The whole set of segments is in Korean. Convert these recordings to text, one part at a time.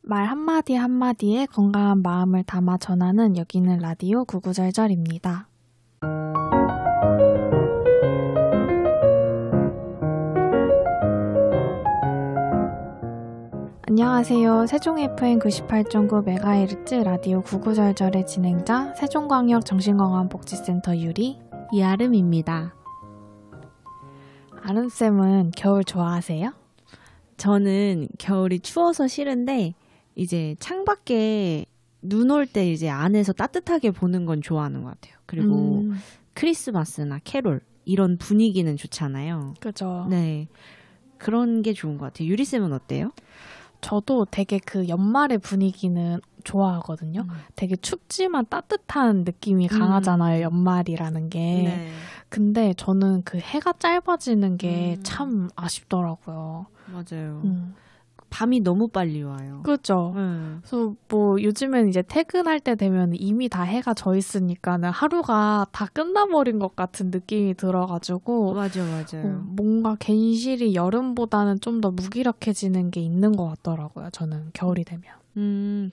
말 한마디 한마디에 건강한 마음을 담아 전하는 여기는 라디오 구구절절입니다. 안녕하세요. 세종 FM 98.9MHz 라디오 구구절절의 진행자 세종광역정신건강복지센터 유리 이아름입니다. 아름쌤은 겨울 좋아하세요? 저는 겨울이 추워서 싫은데 이제 창밖에 눈 올 때 이제 안에서 따뜻하게 보는 건 좋아하는 것 같아요. 그리고 크리스마스나 캐롤 이런 분위기는 좋잖아요. 그죠. 네, 그런 게 좋은 것 같아요. 유리쌤은 어때요? 저도 되게 그 연말의 분위기는 좋아하거든요. 되게 춥지만 따뜻한 느낌이 강하잖아요. 연말이라는 게. 네. 근데 저는 그 해가 짧아지는 게 참 아쉽더라고요. 맞아요. 밤이 너무 빨리 와요. 그렇죠. 그래서 뭐 요즘엔 이제 퇴근할 때 되면 이미 다 해가 져 있으니까는 하루가 다 끝나버린 것 같은 느낌이 들어가지고 맞아요. 뭔가 괜시리 여름보다는 좀 더 무기력해지는 게 있는 것 같더라고요. 저는 겨울이 되면.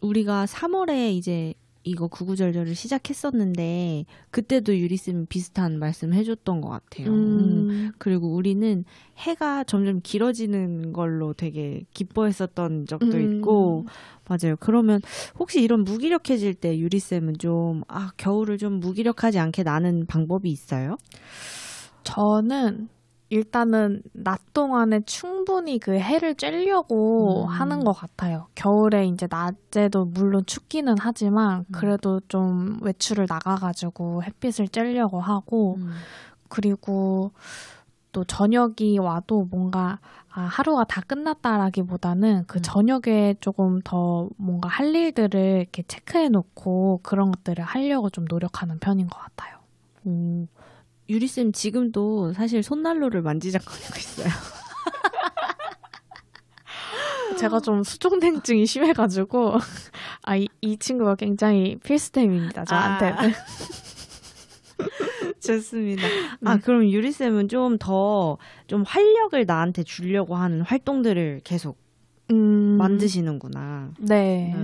우리가 3월에 이제 이거 구구절절을 시작했었는데 그때도 유리쌤이 비슷한 말씀 해줬던 것 같아요. 그리고 우리는 해가 점점 길어지는 걸로 되게 기뻐했었던 적도 있고 맞아요. 그러면 혹시 이런 무기력해질 때 유리쌤은 좀 겨울을 좀 무기력하지 않게 나는 방법이 있어요? 저는 일단은 낮 동안에 충분히 그 해를 쬐려고 하는 것 같아요. 겨울에 이제 낮에도 물론 춥기는 하지만 그래도 좀 외출을 나가가지고 햇빛을 쬐려고 하고 그리고 또 저녁이 와도 뭔가 하루가 다 끝났다라기보다는 그 저녁에 조금 더 뭔가 할 일들을 이렇게 체크해놓고 그런 것들을 하려고 좀 노력하는 편인 것 같아요. 유리쌤 지금도 사실 손난로를 만지작거리고 있어요. 제가 좀 수족냉증이 심해가지고 이 친구가 굉장히 필수템입니다. 저한테는. 좋습니다. 그럼 유리쌤은 좀 더 좀 활력을 나한테 주려고 하는 활동들을 계속 만드시는구나. 네.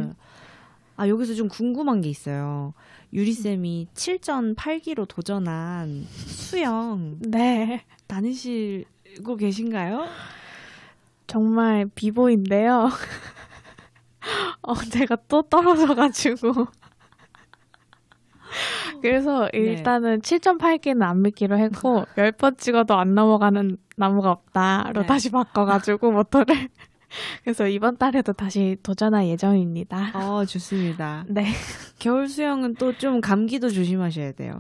여기서 좀 궁금한 게 있어요. 유리쌤이 7전 8기로 도전한 수영 네. 다니시고 계신가요? 정말 비보인데요. 제가 또 떨어져가지고. 그래서 일단은 7.8기는 안 믿기로 했고 10번 찍어도 안 넘어가는 나무가 없다로 다시 바꿔가지고 모토를. 그래서 이번 달에도 다시 도전할 예정입니다. 좋습니다. 네. 겨울 수영은 또 좀 감기도 조심하셔야 돼요.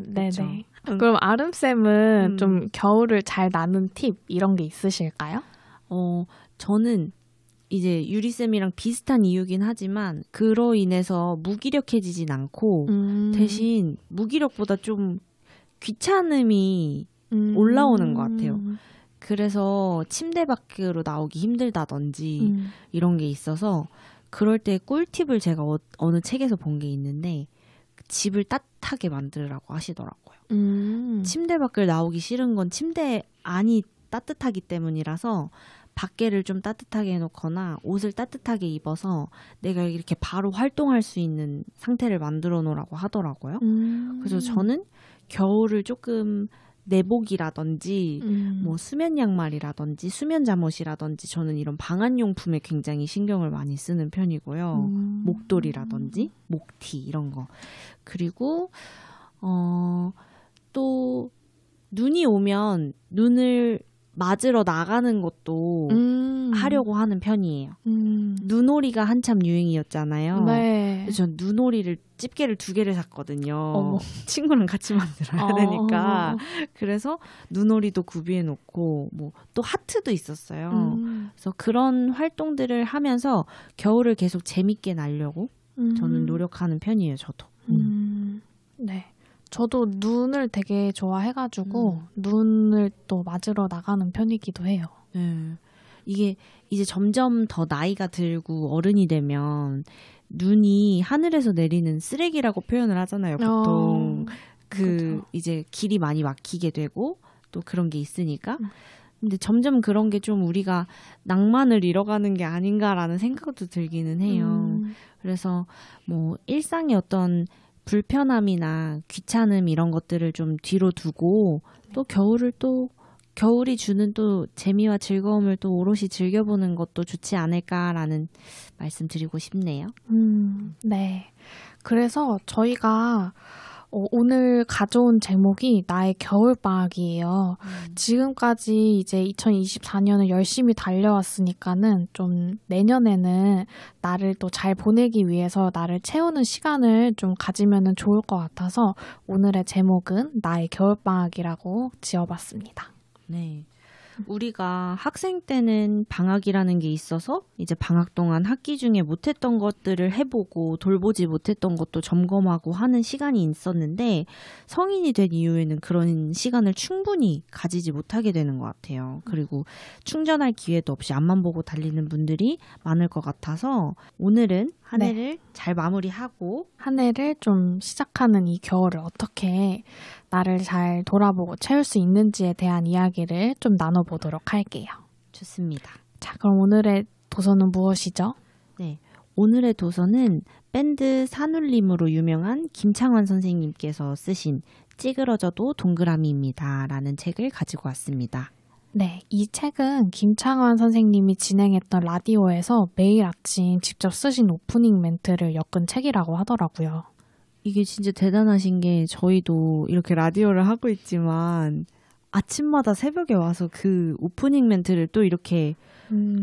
네네. 그럼 아름쌤은 좀 겨울을 잘 나는 팁 이런 게 있으실까요? 저는 이제 유리쌤이랑 비슷한 이유긴 하지만 그로 인해서 무기력해지진 않고 대신 무기력보다 좀 귀찮음이 올라오는 것 같아요. 그래서 침대 밖으로 나오기 힘들다든지 이런 게 있어서 그럴 때 꿀팁을 제가 어느 책에서 본 게 있는데 집을 따뜻하게 만들으라고 하시더라고요. 침대 밖을 나오기 싫은 건 침대 안이 따뜻하기 때문이라서 밖에를 좀 따뜻하게 해놓거나 옷을 따뜻하게 입어서 내가 이렇게 바로 활동할 수 있는 상태를 만들어 놓으라고 하더라고요. 그래서 저는 겨울을 조금 내복이라든지 뭐 수면 양말이라든지 수면 잠옷이라든지 저는 이런 방한용품에 굉장히 신경을 많이 쓰는 편이고요. 목도리라든지 목티 이런 거. 그리고 또 눈이 오면 눈을 맞으러 나가는 것도 하려고 하는 편이에요. 눈오리가 한참 유행이었잖아요. 네. 그래서 전 눈오리를 집게를 2개를 샀거든요. 친구랑 같이 만들어야 되니까. 그래서 눈오리도 구비해 놓고 뭐 또 하트도 있었어요. 그래서 그런 활동들을 하면서 겨울을 계속 재밌게 나려고 저는 노력하는 편이에요. 저도. 네. 저도 눈을 되게 좋아해가지고 눈을 또 맞으러 나가는 편이기도 해요. 네. 이게 이제 점점 더 나이가 들고 어른이 되면 눈이 하늘에서 내리는 쓰레기라고 표현을 하잖아요. 보통 그렇죠. 이제 길이 많이 막히게 되고 또 그런 게 있으니까 근데 점점 그런 게 좀 우리가 낭만을 잃어가는 게 아닌가라는 생각도 들기는 해요. 그래서 뭐 일상의 어떤 불편함이나 귀찮음 이런 것들을 좀 뒤로 두고 또 겨울이 주는 또 재미와 즐거움을 또 오롯이 즐겨보는 것도 좋지 않을까라는 말씀 드리고 싶네요. 네. 그래서 저희가 오늘 가져온 제목이 나의 겨울방학이에요. 지금까지 이제 2024년을 열심히 달려왔으니까는 좀 내년에는 나를 또 잘 보내기 위해서 나를 채우는 시간을 좀 가지면은 좋을 것 같아서 오늘의 제목은 나의 겨울방학이라고 지어봤습니다. 네. 우리가 학생 때는 방학이라는 게 있어서 이제 방학 동안 학기 중에 못했던 것들을 해보고 돌보지 못했던 것도 점검하고 하는 시간이 있었는데 성인이 된 이후에는 그런 시간을 충분히 가지지 못하게 되는 것 같아요. 그리고 충전할 기회도 없이 앞만 보고 달리는 분들이 많을 것 같아서 오늘은 한 해를 잘 마무리하고 한 해를 좀 시작하는 이 겨울을 어떻게 나를 잘 돌아보고 채울 수 있는지에 대한 이야기를 좀 나눠보도록 할게요. 좋습니다. 자, 그럼 오늘의 도서는 무엇이죠? 네, 오늘의 도서는 밴드 산울림으로 유명한 김창완 선생님께서 쓰신 찌그러져도 동그라미입니다 라는 책을 가지고 왔습니다. 네, 이 책은 김창완 선생님이 진행했던 라디오에서 매일 아침 직접 쓰신 오프닝 멘트를 엮은 책이라고 하더라고요. 이게 진짜 대단하신 게 저희도 이렇게 라디오를 하고 있지만 아침마다 새벽에 와서 그 오프닝 멘트를 또 이렇게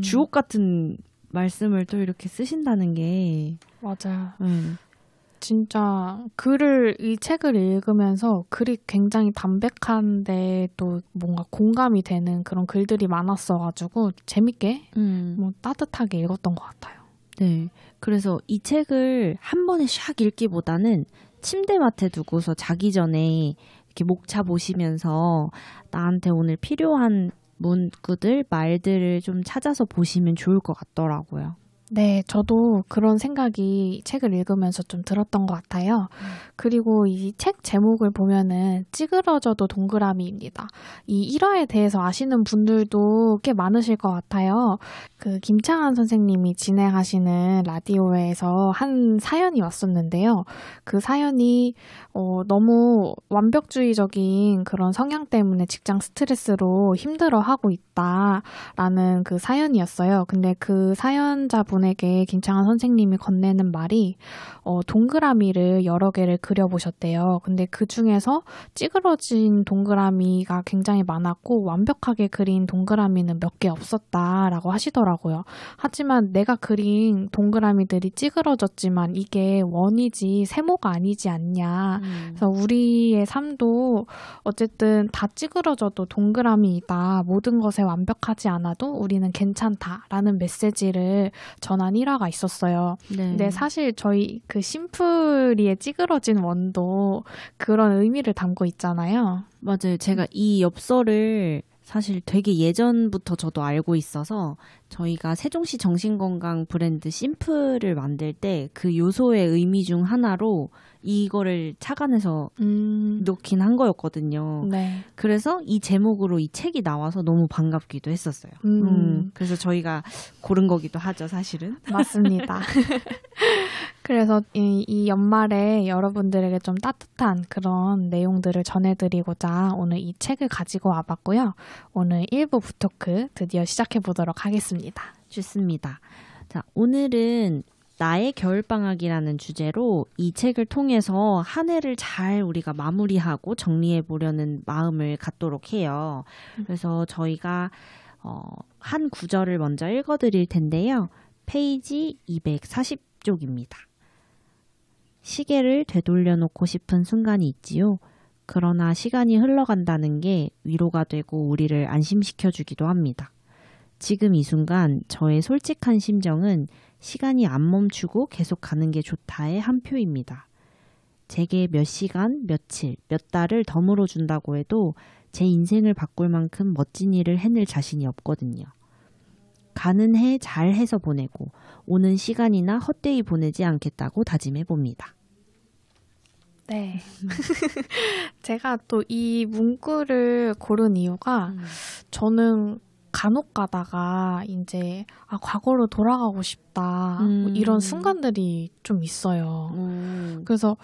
주옥 같은 말씀을 또 이렇게 쓰신다는 게 맞아요. 진짜 이 책을 읽으면서 글이 굉장히 담백한데 또 뭔가 공감이 되는 그런 글들이 많았어가지고 재밌게 뭐 따뜻하게 읽었던 것 같아요. 네, 그래서 이 책을 한 번에 샥 읽기보다는 침대맡에 두고서 자기 전에 이렇게 목차 보시면서 나한테 오늘 필요한 문구들, 말들을 좀 찾아서 보시면 좋을 것 같더라고요. 네, 저도 그런 생각이 책을 읽으면서 좀 들었던 것 같아요. 그리고 이 책 제목을 보면은 찌그러져도 동그라미입니다. 이 1화에 대해서 아시는 분들도 꽤 많으실 것 같아요. 그 김창완 선생님이 진행하시는 라디오에서 한 사연이 왔었는데요. 그 사연이 너무 완벽주의적인 그런 성향 때문에 직장 스트레스로 힘들어하고 있다라는 그 사연이었어요. 근데 그 사연자분에게 김창완 선생님이 건네는 말이 동그라미를 여러 개를 그려보셨대요. 근데 그 중에서 찌그러진 동그라미가 굉장히 많았고 완벽하게 그린 동그라미는 몇 개 없었다라고 하시더라고요. 하지만 내가 그린 동그라미들이 찌그러졌지만 이게 원이지 세모가 아니지 않냐. 그래서 우리의 삶도 어쨌든 다 찌그러져도 동그라미이다. 모든 것에 완벽하지 않아도 우리는 괜찮다라는 메시지를 전한 일화가 있었어요. 네. 근데 사실 저희 그 심플이의 찌그러진 원도 그런 의미를 담고 있잖아요. 맞아요. 제가 이 엽서를 사실 되게 예전부터 저도 알고 있어서 저희가 세종시 정신건강 브랜드 심플을 만들 때 그 요소의 의미 중 하나로 이거를 착안해서 넣긴 한 거였거든요. 네. 그래서 이 제목으로 이 책이 나와서 너무 반갑기도 했었어요. 그래서 저희가 고른 거기도 하죠, 사실은. 맞습니다. 그래서 이 연말에 여러분들에게 좀 따뜻한 그런 내용들을 전해드리고자 오늘 이 책을 가지고 와봤고요. 오늘 1부 부토크 드디어 시작해보도록 하겠습니다. 좋습니다. 자, 오늘은 나의 겨울방학이라는 주제로 이 책을 통해서 한 해를 잘 우리가 마무리하고 정리해 보려는 마음을 갖도록 해요. 그래서 저희가 한 구절을 먼저 읽어드릴 텐데요. 페이지 240쪽입니다. 시계를 되돌려 놓고 싶은 순간이 있지요. 그러나 시간이 흘러간다는 게 위로가 되고 우리를 안심시켜주기도 합니다. 지금 이 순간 저의 솔직한 심정은 시간이 안 멈추고 계속 가는 게 좋다의 한 표입니다. 제게 몇 시간, 며칠, 몇 달을 더 물어준다고 해도 제 인생을 바꿀 만큼 멋진 일을 해낼 자신이 없거든요. 가는 해 잘 해서 보내고 오는 시간이나 헛되이 보내지 않겠다고 다짐해 봅니다. 네. 제가 또 이 문구를 고른 이유가 저는 간혹 가다가 이제 과거로 돌아가고 싶다 뭐 이런 순간들이 좀 있어요. 그래서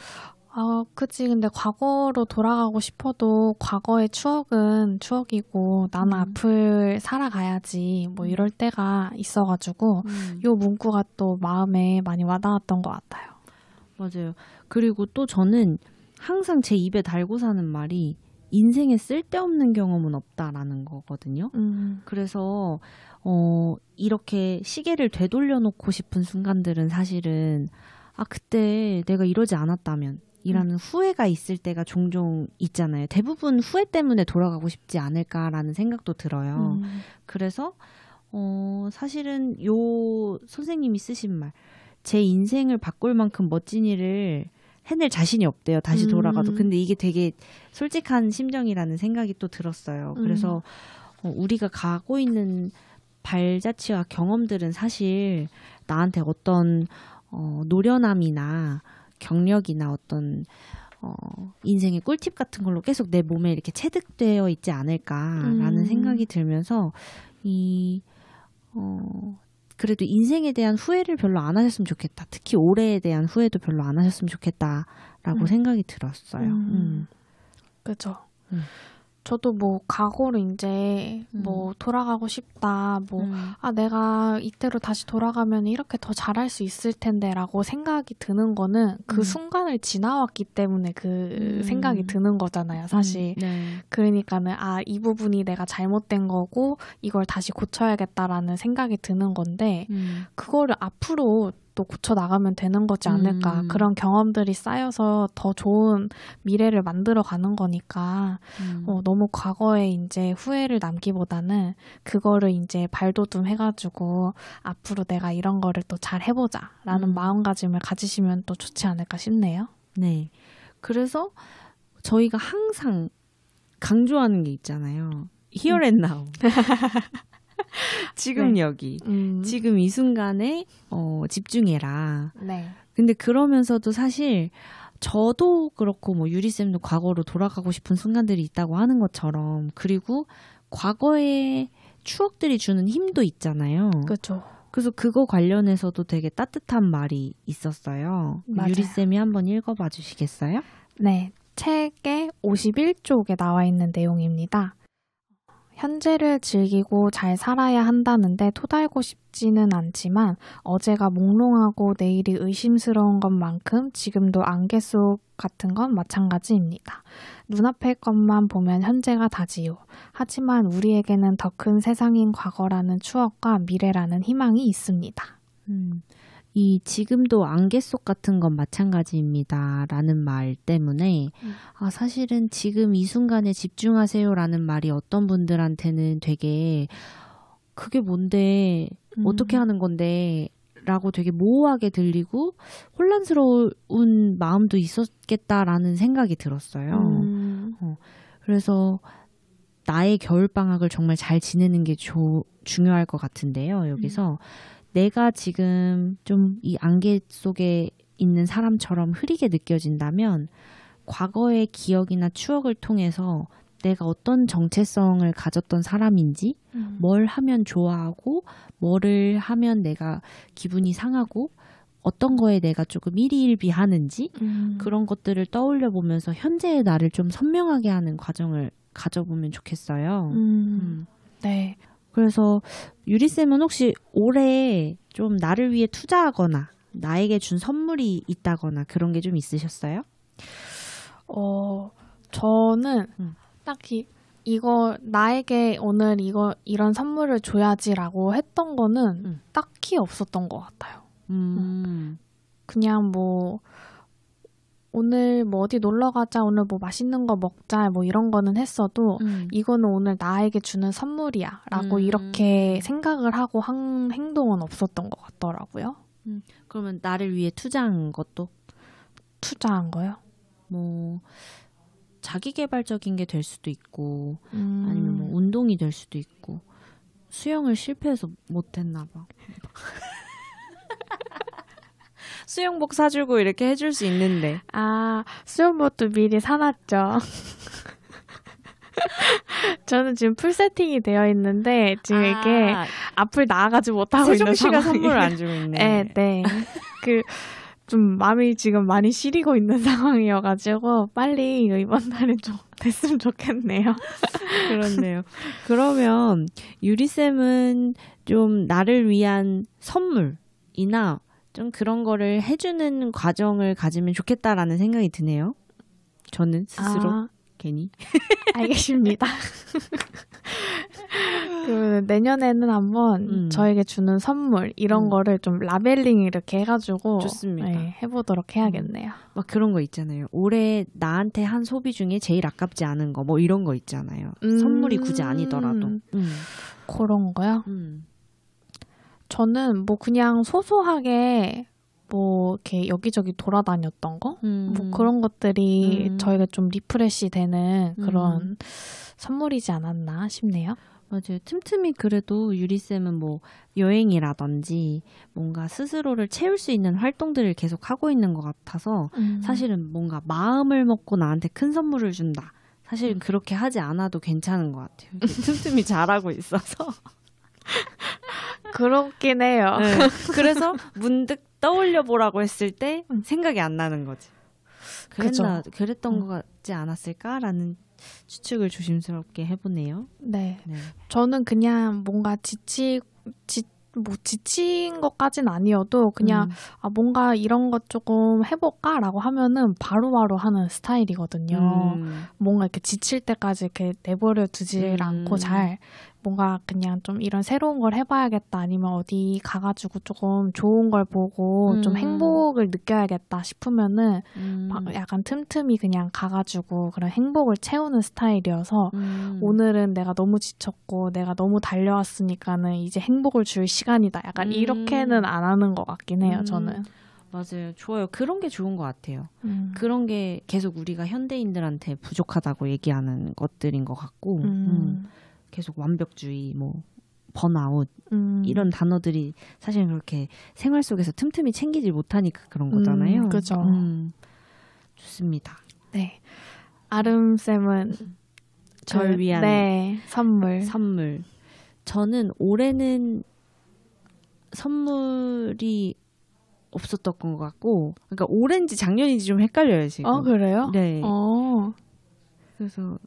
그치. 근데 과거로 돌아가고 싶어도 과거의 추억은 추억이고 나는 앞을 살아가야지 뭐 이럴 때가 있어가지고 요 문구가 또 마음에 많이 와닿았던 것 같아요. 맞아요. 그리고 또 저는 항상 제 입에 달고 사는 말이 인생에 쓸데없는 경험은 없다라는 거거든요. 그래서 이렇게 시계를 되돌려 놓고 싶은 순간들은 사실은 그때 내가 이러지 않았다면 이라는 후회가 있을 때가 종종 있잖아요. 대부분 후회 때문에 돌아가고 싶지 않을까라는 생각도 들어요. 그래서 사실은 요 선생님이 쓰신 말, 제 인생을 바꿀 만큼 멋진 일을 해낼 자신이 없대요. 다시 돌아가도. 근데 이게 되게 솔직한 심정이라는 생각이 또 들었어요. 그래서 우리가 가고 있는 발자취와 경험들은 사실 나한테 어떤 노련함이나 경력이나 어떤 인생의 꿀팁 같은 걸로 계속 내 몸에 이렇게 체득되어 있지 않을까라는 생각이 들면서 그래도 인생에 대한 후회를 별로 안 하셨으면 좋겠다. 특히 올해에 대한 후회도 별로 안 하셨으면 좋겠다라고 생각이 들었어요. 그죠. 저도 뭐 과거로 이제 뭐 돌아가고 싶다. 뭐 내가 이때로 다시 돌아가면 이렇게 더 잘할 수 있을 텐데라고 생각이 드는 거는 그 순간을 지나왔기 때문에 그 생각이 드는 거잖아요, 사실. 네. 그러니까는 이 부분이 내가 잘못된 거고 이걸 다시 고쳐야겠다라는 생각이 드는 건데 그거를 앞으로 또 고쳐 나가면 되는 거지 않을까. 그런 경험들이 쌓여서 더 좋은 미래를 만들어 가는 거니까 너무 과거에 이제 후회를 남기보다는 그거를 이제 발돋움 해가지고 앞으로 내가 이런 거를 또 잘 해보자라는 마음가짐을 가지시면 또 좋지 않을까 싶네요. 네. 그래서 저희가 항상 강조하는 게 있잖아요. Here and now. 지금 네. 여기, 지금 이 순간에 집중해라. 네. 근데 그러면서도 사실 저도 그렇고 뭐 유리쌤도 과거로 돌아가고 싶은 순간들이 있다고 하는 것처럼 그리고 과거의 추억들이 주는 힘도 있잖아요. 그렇죠. 그래서 그거 관련해서도 되게 따뜻한 말이 있었어요. 유리쌤이 한번 읽어봐 주시겠어요? 네. 책의 51쪽에 나와 있는 내용입니다. 현재를 즐기고 잘 살아야 한다는데 토달고 싶지는 않지만 어제가 몽롱하고 내일이 의심스러운 것만큼 지금도 안개 속 같은 건 마찬가지입니다. 눈앞의 것만 보면 현재가 다지요. 하지만 우리에게는 더 큰 세상인 과거라는 추억과 미래라는 희망이 있습니다. 이 지금도 안개 속 같은 건 마찬가지입니다. 라는 말 때문에 사실은 지금 이 순간에 집중하세요 라는 말이 어떤 분들한테는 되게 그게 뭔데 어떻게 하는 건데 라고 되게 모호하게 들리고 혼란스러운 마음도 있었겠다라는 생각이 들었어요. 그래서 나의 겨울방학을 정말 잘 지내는 게 중요할 것 같은데요. 여기서 내가 지금 좀 이 안개 속에 있는 사람처럼 흐리게 느껴진다면 과거의 기억이나 추억을 통해서 내가 어떤 정체성을 가졌던 사람인지 뭘 하면 좋아하고 뭐를 하면 내가 기분이 상하고 어떤 거에 내가 조금 일희일비하는지 그런 것들을 떠올려 보면서 현재의 나를 좀 선명하게 하는 과정을 가져보면 좋겠어요. 네. 그래서 유리쌤은 혹시 올해 좀 나를 위해 투자하거나 나에게 준 선물이 있다거나 그런 게 좀 있으셨어요? 저는 딱히 이거 나에게 오늘 이런 선물을 줘야지라고 했던 거는 딱히 없었던 것 같아요. 그냥 뭐 오늘 뭐 어디 놀러 가자, 오늘 뭐 맛있는 거 먹자, 뭐 이런 거는 했어도 이거는 오늘 나에게 주는 선물이야 라고 이렇게 생각을 하고 한 행동은 없었던 것 같더라고요. 그러면 나를 위해 투자한 것도? 투자한 거요? 뭐 자기계발적인 게 될 수도 있고 아니면 뭐 운동이 될 수도 있고 수영을 실패해서 못했나 봐. 수영복 사주고 이렇게 해줄 수 있는데. 아, 수영복도 미리 사놨죠. 저는 지금 풀 세팅이 되어 있는데 지금 이게 앞을 나아가지 못하고 있는 상황이에요. 세종시가 선물을 안 주고 있네. 네, 네. 좀 마음이 지금 많이 시리고 있는 상황이어가지고 빨리 이번 달에 좀 됐으면 좋겠네요. 그렇네요. 그러면 유리쌤은 좀 나를 위한 선물이나 좀 그런 거를 해주는 과정을 가지면 좋겠다라는 생각이 드네요. 저는 스스로 괜히. 알겠습니다. 내년에는 한번 저에게 주는 선물 이런 거를 좀 라벨링 이렇게 해가지고 좋습니다. 네, 해보도록 해야겠네요. 막 그런 거 있잖아요. 올해 나한테 한 소비 중에 제일 아깝지 않은 거 뭐 이런 거 있잖아요. 선물이 굳이 아니더라도. 그런 거요? 저는 뭐 그냥 소소하게 뭐 이렇게 여기저기 돌아다녔던 거? 뭐 그런 것들이 저희가 좀 리프레시 되는 그런 선물이지 않았나 싶네요. 맞아요. 틈틈이 그래도 유리쌤은 뭐 여행이라든지 뭔가 스스로를 채울 수 있는 활동들을 계속 하고 있는 것 같아서 사실은 뭔가 마음을 먹고 나한테 큰 선물을 준다. 사실 그렇게 하지 않아도 괜찮은 것 같아요. 틈틈이 잘하고 있어서. 그렇긴 해요. 네. 그래서 문득 떠올려 보라고 했을 때 생각이 안 나는 거지. 그랬던 것 같지 않았을까라는 추측을 조심스럽게 해보네요. 네. 저는 그냥 뭔가 지친 것까진 아니어도 그냥 뭔가 이런 것 조금 해볼까라고 하면은 바로바로 하는 스타일이거든요. 뭔가 이렇게 지칠 때까지 이렇게 내버려 두질 않고 잘 뭔가 그냥 좀 이런 새로운 걸 해봐야겠다 아니면 어디 가가지고 조금 좋은 걸 보고 좀 행복을 느껴야겠다 싶으면은 약간 틈틈이 그냥 가가지고 그런 행복을 채우는 스타일이어서 오늘은 내가 너무 지쳤고 내가 너무 달려왔으니까는 이제 행복을 줄 시간이다. 약간 이렇게는 안 하는 것 같긴 해요, 저는. 맞아요. 좋아요. 그런 게 좋은 것 같아요. 그런 게 계속 우리가 현대인들한테 부족하다고 얘기하는 것들인 것 같고 계속 완벽주의, 뭐 번아웃 이런 단어들이 사실 그렇게 생활 속에서 틈틈이 챙기지 못하니까 그런 거잖아요. 그죠. 좋습니다. 네. 아름쌤은 절 위한 선물. 저는 올해는 선물이 없었던 것 같고, 그러니까 올해인지 작년인지 좀 헷갈려요 지금. 그래요? 네. 그래서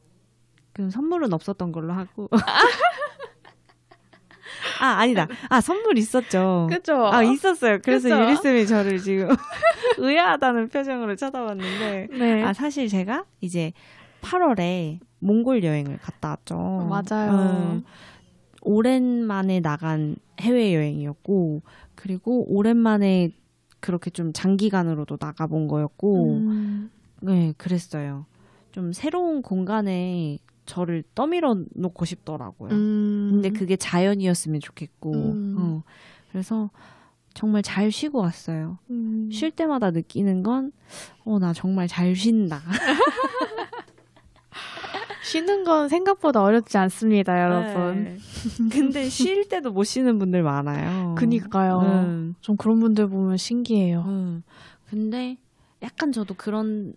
그 선물은 없었던 걸로 하고. 아니다. 선물 있었죠. 그죠? 있었어요. 그래서 그쵸? 유리쌤이 저를 지금 의아하다는 표정으로 쳐다봤는데. 네. 사실 제가 이제 8월에 몽골 여행을 갔다 왔죠. 맞아요. 오랜만에 나간 해외여행이었고, 그리고 오랜만에 그렇게 좀 장기간으로도 나가본 거였고, 네, 그랬어요. 좀 새로운 공간에 저를 떠밀어 놓고 싶더라고요. 근데 그게 자연이었으면 좋겠고, 그래서 정말 잘 쉬고 왔어요. 쉴 때마다 느끼는 건, 나 정말 잘 쉰다. 쉬는 건 생각보다 어렵지 않습니다, 여러분. 네. 근데 쉴 때도 못 쉬는 분들 많아요. 그니까요. 좀 그런 분들 보면 신기해요. 근데 약간 저도 그런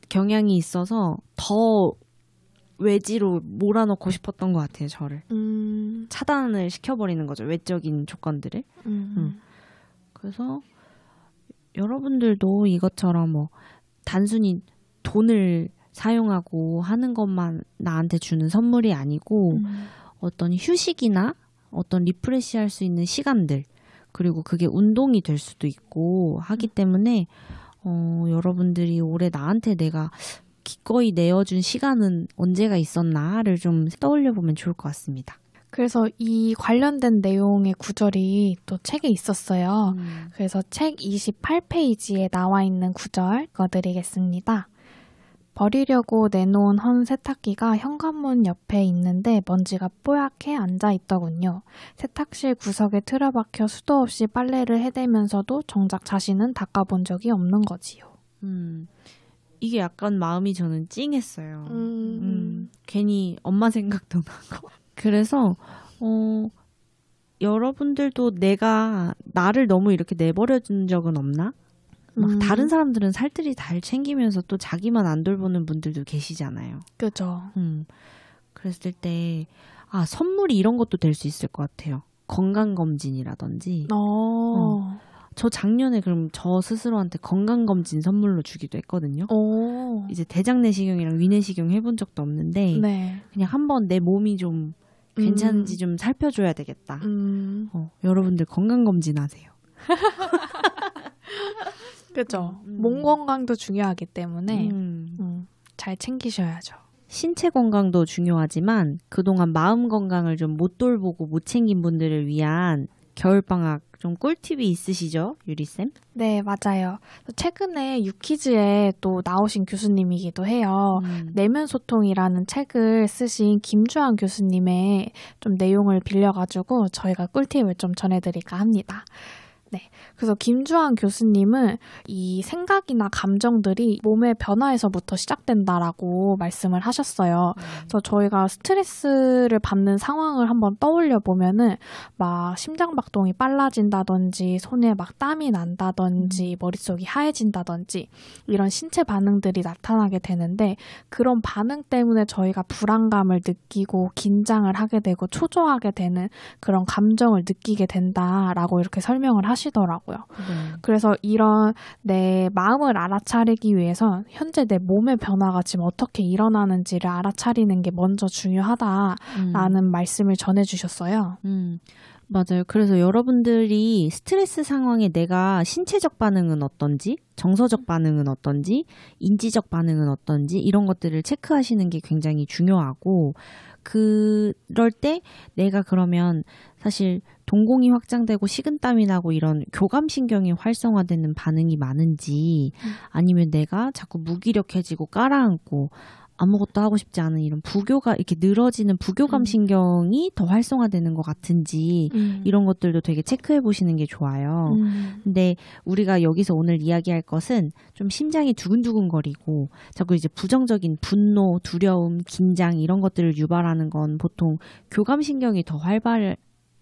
경향이 있어서 더 외지로 몰아넣고 싶었던 것 같아요, 저를. 차단을 시켜버리는 거죠, 외적인 조건들을. 그래서 여러분들도 이것처럼 뭐 단순히 돈을 사용하고 하는 것만 나한테 주는 선물이 아니고 어떤 휴식이나 어떤 리프레시 할 수 있는 시간들, 그리고 그게 운동이 될 수도 있고 하기 때문에 여러분들이 올해 나한테 내가 기꺼이 내어준 시간은 언제가 있었나를 좀 떠올려 보면 좋을 것 같습니다. 그래서 이 관련된 내용의 구절이 또 책에 있었어요. 그래서 책 28페이지에 나와 있는 구절 읽어드리겠습니다. 버리려고 내놓은 헌 세탁기가 현관문 옆에 있는데 먼지가 뽀얗게 앉아있더군요. 세탁실 구석에 틀어박혀 수도 없이 빨래를 해대면서도 정작 자신은 닦아본 적이 없는 거지요. 이게 약간 마음이 저는 찡했어요. 괜히 엄마 생각도 나고. 그래서 여러분들도 내가 나를 너무 이렇게 내버려준 적은 없나? 막 다른 사람들은 살뜰히 잘 챙기면서 또 자기만 안 돌보는 분들도 계시잖아요. 그죠. 그랬을 때 선물이 이런 것도 될 수 있을 것 같아요. 건강검진이라든지. 저 작년에 그럼 저 스스로한테 건강검진 선물로 주기도 했거든요. 이제 대장내시경이랑 위내시경 해본 적도 없는데 네. 그냥 한번 내 몸이 좀 괜찮은지 좀 살펴줘야 되겠다. 여러분들 건강검진 하세요. 그죠. 몸 건강도 중요하기 때문에 잘 챙기셔야죠. 신체 건강도 중요하지만 그동안 마음 건강을 좀 못 돌보고 못 챙긴 분들을 위한 겨울방학 좀 꿀팁이 있으시죠? 유리쌤? 네, 맞아요. 최근에 유퀴즈에 또 나오신 교수님이기도 해요. 내면 소통이라는 책을 쓰신 김주환 교수님의 좀 내용을 빌려가지고 저희가 꿀팁을 좀 전해드릴까 합니다. 네. 그래서 김주환 교수님은 이 생각이나 감정들이 몸의 변화에서부터 시작된다라고 말씀을 하셨어요. 그래서 저희가 스트레스를 받는 상황을 한번 떠올려 보면은 막 심장박동이 빨라진다든지 손에 막 땀이 난다든지 머릿속이 하얘진다든지 이런 신체 반응들이 나타나게 되는데 그런 반응 때문에 저희가 불안감을 느끼고 긴장을 하게 되고 초조하게 되는 그런 감정을 느끼게 된다라고 이렇게 설명을 하시더라고요. 그래서 이런 내 마음을 알아차리기 위해선 현재 내 몸의 변화가 지금 어떻게 일어나는지를 알아차리는 게 먼저 중요하다라는 말씀을 전해주셨어요. 맞아요. 그래서 여러분들이 스트레스 상황에 내가 신체적 반응은 어떤지, 정서적 반응은 어떤지, 인지적 반응은 어떤지 이런 것들을 체크하시는 게 굉장히 중요하고 그럴 때 내가 그러면 사실 동공이 확장되고 식은땀이 나고 이런 교감신경이 활성화되는 반응이 많은지 아니면 내가 자꾸 무기력해지고 깔아앉고 아무것도 하고 싶지 않은 이런 이렇게 늘어지는 부교감 신경이 더 활성화되는 것 같은지 이런 것들도 되게 체크해 보시는 게 좋아요. 근데 우리가 여기서 오늘 이야기할 것은 좀 심장이 두근두근거리고 자꾸 이제 부정적인 분노, 두려움, 긴장 이런 것들을 유발하는 건 보통 교감 신경이 더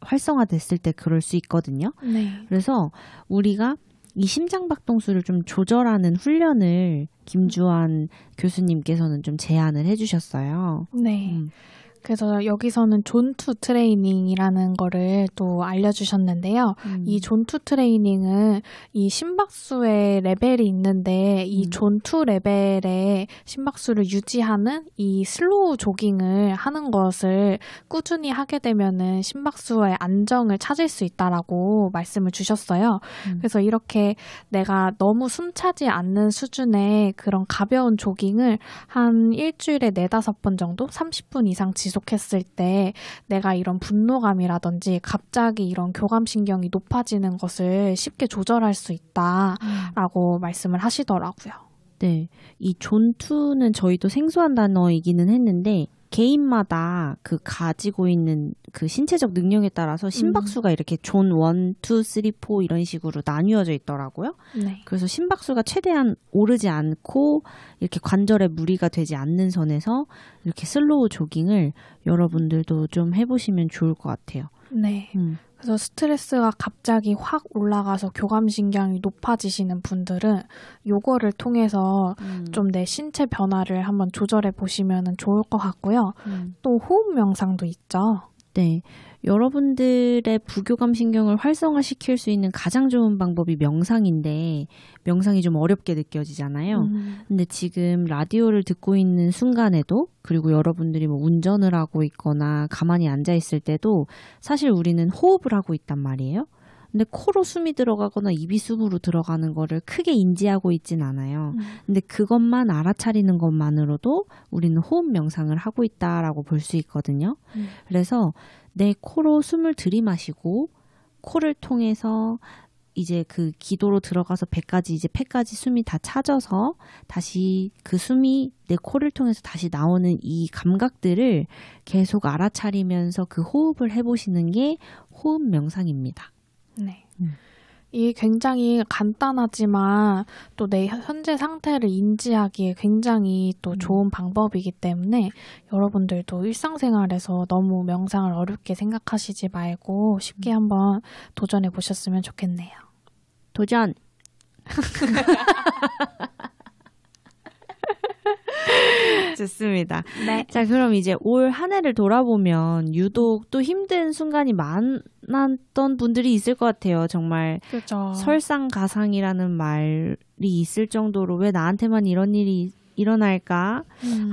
활성화됐을 때 그럴 수 있거든요. 네. 그래서 우리가 이 심장박동수를 좀 조절하는 훈련을 김주환 교수님께서는 좀 제안을 해주셨어요. 네. 그래서 여기서는 존투 트레이닝이라는 거를 또 알려주셨는데요. 이 존투 트레이닝은 이 심박수의 레벨이 있는데 이 존투 레벨의 심박수를 유지하는 이 슬로우 조깅을 하는 것을 꾸준히 하게 되면은 심박수의 안정을 찾을 수 있다라고 말씀을 주셨어요. 그래서 이렇게 내가 너무 숨차지 않는 수준의 그런 가벼운 조깅을 한 일주일에 4-5번 정도 30분 이상 지속했을 때 내가 이런 분노감이라든지 갑자기 이런 교감신경이 높아지는 것을 쉽게 조절할 수 있다라고 말씀을 하시더라고요. 네, 이 존2는 저희도 생소한 단어이기는 했는데 개인마다 그 가지고 있는 그 신체적 능력에 따라서 심박수가 이렇게 존 1, 2, 3, 4 이런 식으로 나뉘어져 있더라고요. 네. 그래서 심박수가 최대한 오르지 않고 이렇게 관절에 무리가 되지 않는 선에서 이렇게 슬로우 조깅을 여러분들도 좀 해보시면 좋을 것 같아요. 네. 그래서 스트레스가 갑자기 확 올라가서 교감신경이 높아지시는 분들은 요거를 통해서 좀 내 신체 변화를 한번 조절해 보시면 좋을 것 같고요. 또 호흡 명상도 있죠. 네. 여러분들의 부교감 신경을 활성화시킬 수 있는 가장 좋은 방법이 명상인데 명상이 좀 어렵게 느껴지잖아요. 근데 지금 라디오를 듣고 있는 순간에도 그리고 여러분들이 뭐 운전을 하고 있거나 가만히 앉아 있을 때도 사실 우리는 호흡을 하고 있단 말이에요. 근데 코로 숨이 들어가거나 입이 숨으로 들어가는 거를 크게 인지하고 있진 않아요. 근데 그것만 알아차리는 것만으로도 우리는 호흡 명상을 하고 있다라고 볼 수 있거든요. 그래서 내 코로 숨을 들이마시고 코를 통해서 이제 그 기도로 들어가서 배까지 이제 폐까지 숨이 다 차져서 다시 그 숨이 내 코를 통해서 다시 나오는 이 감각들을 계속 알아차리면서 그 호흡을 해보시는 게 호흡 명상입니다. 네. 이게 굉장히 간단하지만 또 내 현재 상태를 인지하기에 굉장히 또 좋은 방법이기 때문에 여러분들도 일상생활에서 너무 명상을 어렵게 생각하시지 말고 쉽게 한번 도전해 보셨으면 좋겠네요. 도전! 좋습니다. 네. 자, 그럼 이제 올 한 해를 돌아보면 유독 또 힘든 순간이 많았던 분들이 있을 것 같아요. 정말 그렇죠. 설상가상이라는 말이 있을 정도로 왜 나한테만 이런 일이 일어날까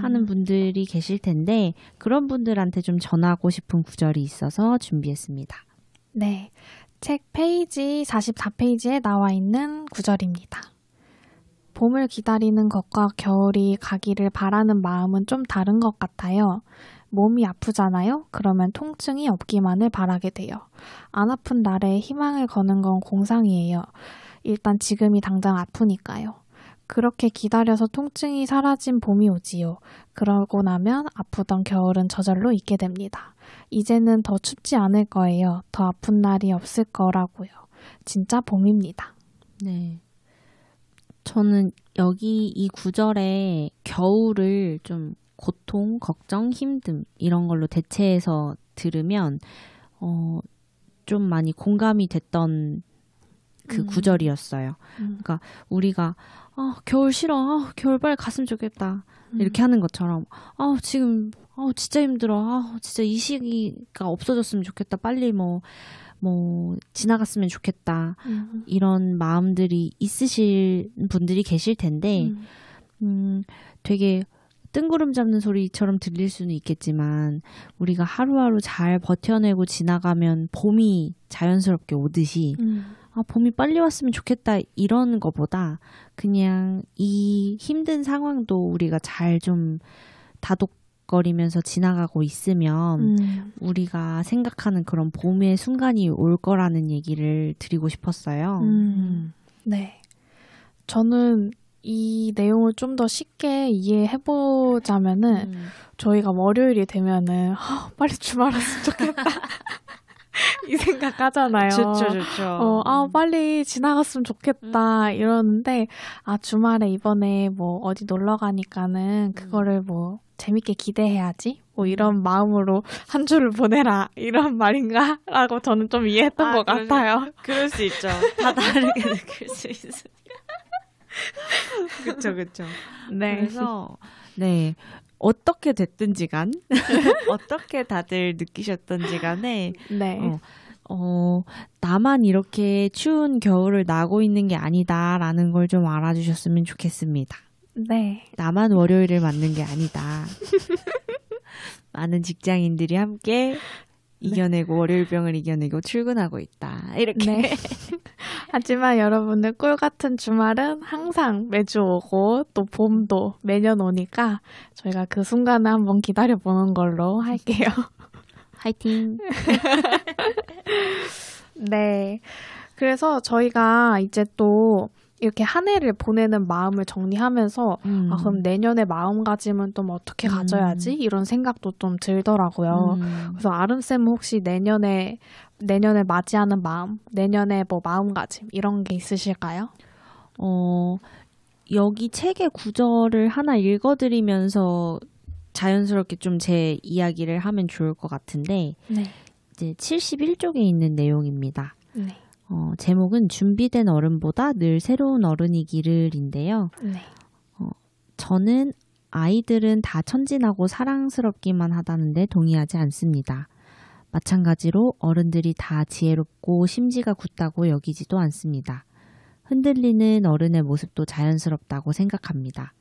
하는 분들이 계실 텐데 그런 분들한테 좀 전하고 싶은 구절이 있어서 준비했습니다. 네. 책 페이지 44페이지에 나와 있는 구절입니다. 봄을 기다리는 것과 겨울이 가기를 바라는 마음은 좀 다른 것 같아요. 몸이 아프잖아요? 그러면 통증이 없기만을 바라게 돼요. 안 아픈 날에 희망을 거는 건 공상이에요. 일단 지금이 당장 아프니까요. 그렇게 기다려서 통증이 사라진 봄이 오지요. 그러고 나면 아프던 겨울은 저절로 잊게 됩니다. 이제는 더 춥지 않을 거예요. 더 아픈 날이 없을 거라고요. 진짜 봄입니다. 네. 저는 여기 이 구절에 겨울을 좀 고통, 걱정, 힘듦 이런 걸로 대체해서 들으면 좀 많이 공감이 됐던 그 구절이었어요. 그러니까 우리가 겨울 싫어. 겨울 빨리 갔으면 좋겠다. 이렇게 하는 것처럼 지금 진짜 힘들어. 진짜 이 시기가 없어졌으면 좋겠다. 빨리 뭐 지나갔으면 좋겠다. 이런 마음들이 있으실 분들이 계실 텐데 되게 뜬구름 잡는 소리처럼 들릴 수는 있겠지만 우리가 하루하루 잘 버텨내고 지나가면 봄이 자연스럽게 오듯이 봄이 빨리 왔으면 좋겠다 이런 거보다 그냥 이 힘든 상황도 우리가 잘 좀 다독거리면서 지나가고 있으면 우리가 생각하는 그런 봄의 순간이 올 거라는 얘기를 드리고 싶었어요. 네. 저는 이 내용을 좀 더 쉽게 이해해보자면은 저희가 월요일이 되면은 빨리 주말 왔으면 좋겠다. 이 생각하잖아요. 좋죠. 빨리 지나갔으면 좋겠다 이러는데 주말에 이번에 뭐 어디 놀러 가니까는 그거를 뭐 재밌게 기대해야지 뭐 이런 마음으로 한 주를 보내라 이런 말인가? 라고 저는 좀 이해했던 것 같아요. 그럴 수 있죠. 다 다르게 느낄 수 있어요. 그쵸. 네. 그래서 네. 어떻게 됐든지 간 어떻게 다들 느끼셨던지 간에 네. 나만 이렇게 추운 겨울을 나고 있는 게 아니다라는 걸 좀 알아주셨으면 좋겠습니다. 네. 나만 월요일을 맞는 게 아니다. 많은 직장인들이 함께 이겨내고 월요일병을 이겨내고 출근하고 있다. 이렇게. 네. 하지만 여러분들 꿀 같은 주말은 항상 매주 오고 또 봄도 매년 오니까 저희가 그 순간을 한번 기다려보는 걸로 할게요. 화이팅! 네. 그래서 저희가 이제 또 이렇게 한 해를 보내는 마음을 정리하면서 그럼 내년의 마음가짐은 또 어떻게 가져야지? 이런 생각도 좀 들더라고요. 그래서 아름쌤은 혹시 내년에 맞이하는 마음, 내년에 뭐 마음가짐 이런 게 있으실까요? 여기 책의 구절을 하나 읽어드리면서 자연스럽게 좀 제 이야기를 하면 좋을 것 같은데 네. 이제 71쪽에 있는 내용입니다. 네. 제목은 준비된 어른보다 늘 새로운 어른이기를인데요. 네. 저는 아이들은 다 천진하고 사랑스럽기만 하다는데 동의하지 않습니다. 마찬가지로 어른들이 다 지혜롭고 심지가 굳다고 여기지도 않습니다. 흔들리는 어른의 모습도 자연스럽다고 생각합니다.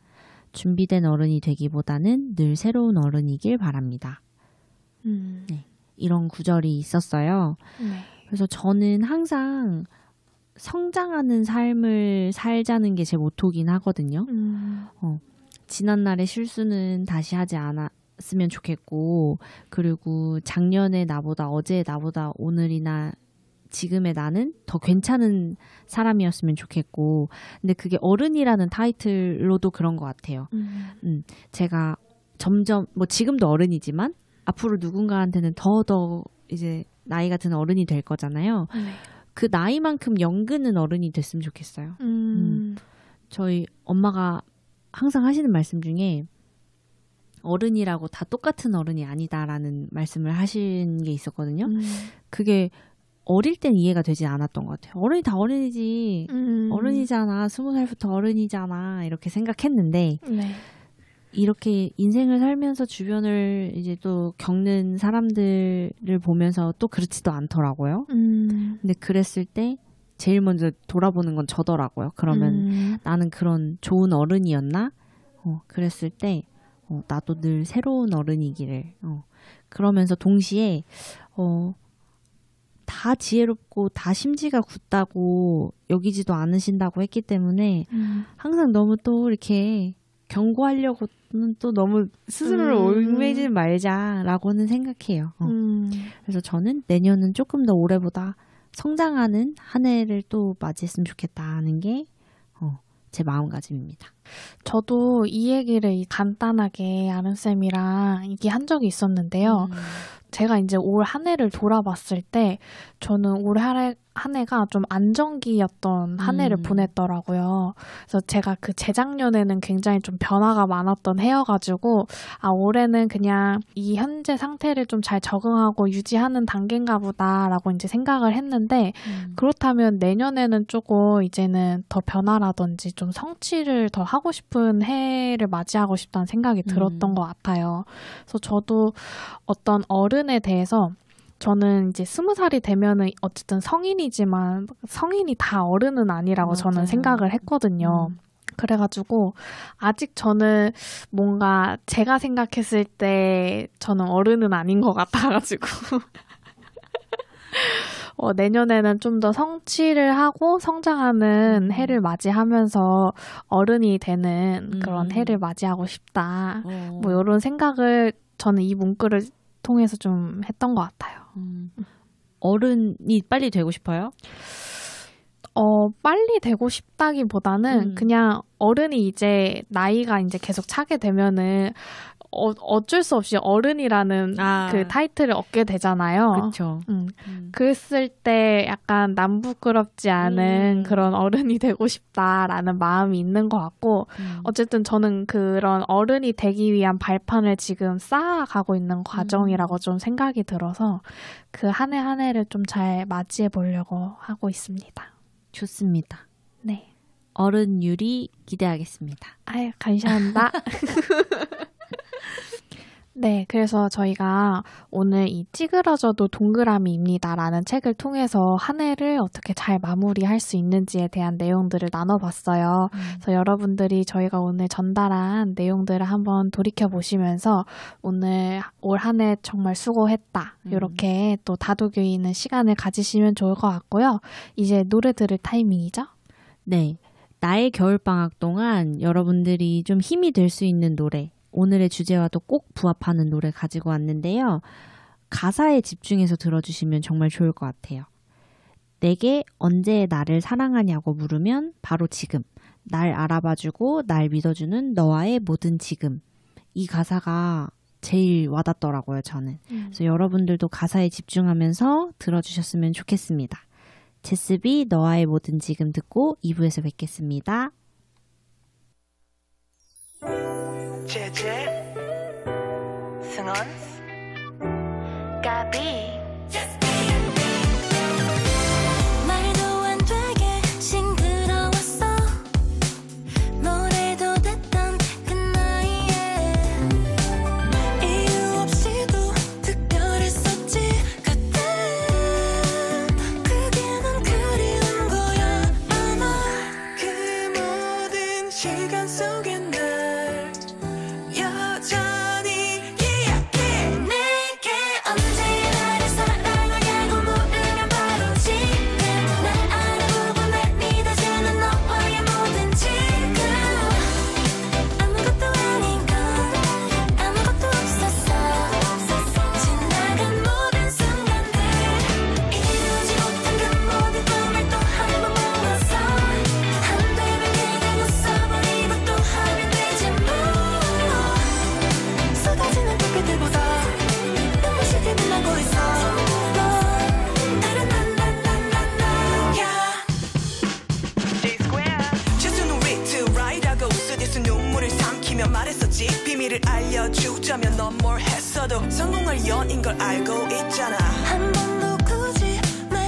준비된 어른이 되기보다는 늘 새로운 어른이길 바랍니다. 네, 이런 구절이 있었어요. 네. 그래서 저는 항상 성장하는 삶을 살자는 게 제 모토긴 하거든요. 지난날의 실수는 다시 하지 않았으면 좋겠고, 그리고 작년의 나보다 어제의 나보다 오늘이나 지금의 나는 더 괜찮은 사람이었으면 좋겠고, 근데 그게 어른이라는 타이틀로도 그런 것 같아요. 제가 점점 지금도 어른이지만 앞으로 누군가한테는 더 이제 나이가 든 어른이 될 거잖아요. 네. 그 나이만큼 연근은 어른이 됐으면 좋겠어요. 저희 엄마가 항상 하시는 말씀 중에 어른이라고 다 똑같은 어른이 아니다라는 말씀을 하신 게 있었거든요. 그게 어릴 땐 이해가 되지 않았던 것 같아요. 어른이 다 어른이지. 어른이잖아. 20살부터 어른이잖아. 이렇게 생각했는데 네. 이렇게 인생을 살면서 주변을 이제 또 겪는 사람들을 보면서 또 그렇지도 않더라고요. 근데 그랬을 때 제일 먼저 돌아보는 건 저더라고요. 그러면 나는 그런 좋은 어른이었나? 그랬을 때 나도 늘 새로운 어른이기를. 그러면서 동시에 다 지혜롭고 다 심지가 굳다고 여기지도 않으신다고 했기 때문에 항상 너무 또 이렇게 경고하려고는 또 너무 스스로를 얽매이지 말자라고는 생각해요. 그래서 저는 내년은 조금 더 올해보다 성장하는 한 해를 또 맞이했으면 좋겠다는 게 제 마음가짐입니다. 저도 이 얘기를 간단하게 아름쌤이랑 얘기한 적이 있었는데요. 제가 이제 올 한 해를 돌아봤을 때 저는 올 한 해가 좀 안정기였던 한 해를 보냈더라고요. 그래서 제가 그 재작년에는 굉장히 좀 변화가 많았던 해여가지고 올해는 그냥 이 현재 상태를 좀 잘 적응하고 유지하는 단계인가 보다라고 이제 생각을 했는데 그렇다면 내년에는 조금 이제는 더 변화라든지 좀 성취를 더 하고 싶은 해를 맞이하고 싶다는 생각이 들었던 것 같아요. 그래서 저도 어떤 어른에 대해서 저는 이제 20살이 되면은 어쨌든 성인이지만 성인이 다 어른은 아니라고 맞아요. 저는 생각을 했거든요. 그래가지고 아직 저는 뭔가 제가 생각했을 때 저는 어른은 아닌 것 같아가지고 내년에는 좀 더 성취를 하고 성장하는 해를 맞이하면서 어른이 되는 그런 해를 맞이하고 싶다. 뭐 이런 생각을 저는 이 문구를 통해서 좀 했던 것 같아요. 어른이 빨리 되고 싶어요? 빨리 되고 싶다기보다는 그냥 어른이 이제 나이가 이제 계속 차게 되면은 어쩔 수 없이 어른이라는 그 타이틀을 얻게 되잖아요. 그렇죠. 그랬을 때 약간 남 부끄럽지 않은 그런 어른이 되고 싶다라는 마음이 있는 것 같고 어쨌든 저는 그런 어른이 되기 위한 발판을 지금 쌓아가고 있는 과정이라고 좀 생각이 들어서 그 한 해 한 해를 좀 잘 맞이해 보려고 하고 있습니다. 좋습니다. 네. 어른 유리 기대하겠습니다. 아유, 감사합니다. 네, 그래서 저희가 오늘 이 찌그러져도 동그라미입니다라는 책을 통해서 한 해를 어떻게 잘 마무리할 수 있는지에 대한 내용들을 나눠봤어요. 그래서 여러분들이 저희가 오늘 전달한 내용들을 한번 돌이켜보시면서 오늘 올 한 해 정말 수고했다. 이렇게 또 다독이는 시간을 가지시면 좋을 것 같고요. 이제 노래 들을 타이밍이죠? 네, 나의 겨울방학 동안 여러분들이 좀 힘이 될 수 있는 노래 오늘의 주제와도 꼭 부합하는 노래 가지고 왔는데요. 가사에 집중해서 들어주시면 정말 좋을 것 같아요. 내게 언제 나를 사랑하냐고 물으면 바로 지금. 날 알아봐주고 날 믿어주는 너와의 모든 지금. 이 가사가 제일 와닿더라고요, 저는. 그래서 여러분들도 가사에 집중하면서 들어주셨으면 좋겠습니다. 제스비 너와의 모든 지금 듣고 2부에서 뵙겠습니다. 제제 승원 까비 말도 안 되게 싱그러웠어 노래도 됐던 그 나이에 이유 없이도 특별했었지 그때 그게 난 그리운 거야 아마 그 모든 시간 속에 날 여전히 기억해 내게 언제 나를 사랑하냐고 물으면 바로 지금 날 알아보고 날 믿어주는 너와의 모든 지금 아무것도 아닌 건 아무것도 없었어 지나간 모든 순간들 이루지 못한 그 모든 꿈을 또 한 번 모아서 안 되면 그냥 웃어버리고 또 하면 되지 뭐 쏟아지는 빛들보다 눈부시게 빛나고 있어 최선을 위트 라이라고 쓰디쓴 눈물을 삼키며 말했었지 비밀을 알려주자면 넌 뭘 했어도 성공할 연인 걸 알고 있잖아 한 번도 굳이 말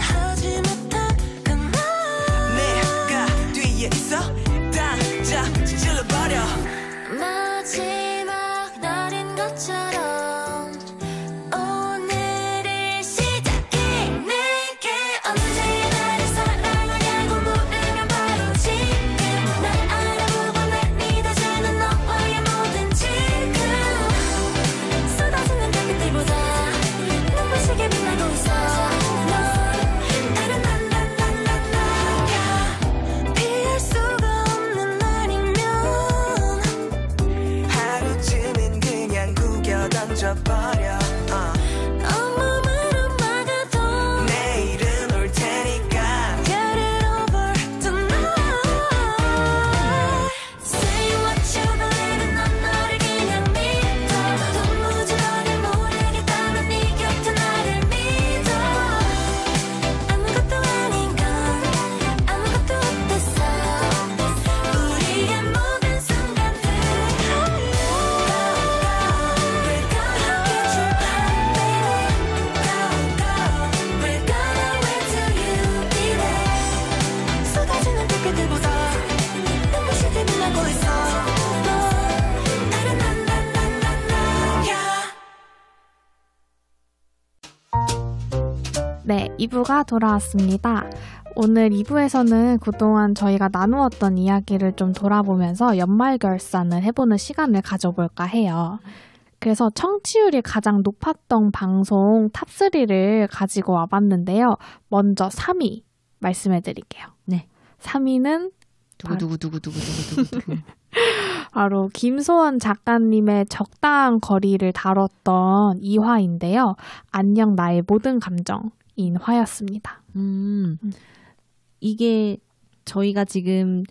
2부가 돌아왔습니다. 오늘 2부에서는 그동안 저희가 나누었던 이야기를 좀 돌아보면서 연말 결산을 해보는 시간을 가져볼까 해요. 그래서 청취율이 가장 높았던 방송 탑3를 가지고 와봤는데요. 먼저 3위 말씀해드릴게요. 네. 3위는 두구두구두구두구두구두구. 바로 김소원 작가님의 적당한 거리를 다뤘던 2화인데요. 안녕 나의 모든 감정인 화였습니다. 이게 저희가 지금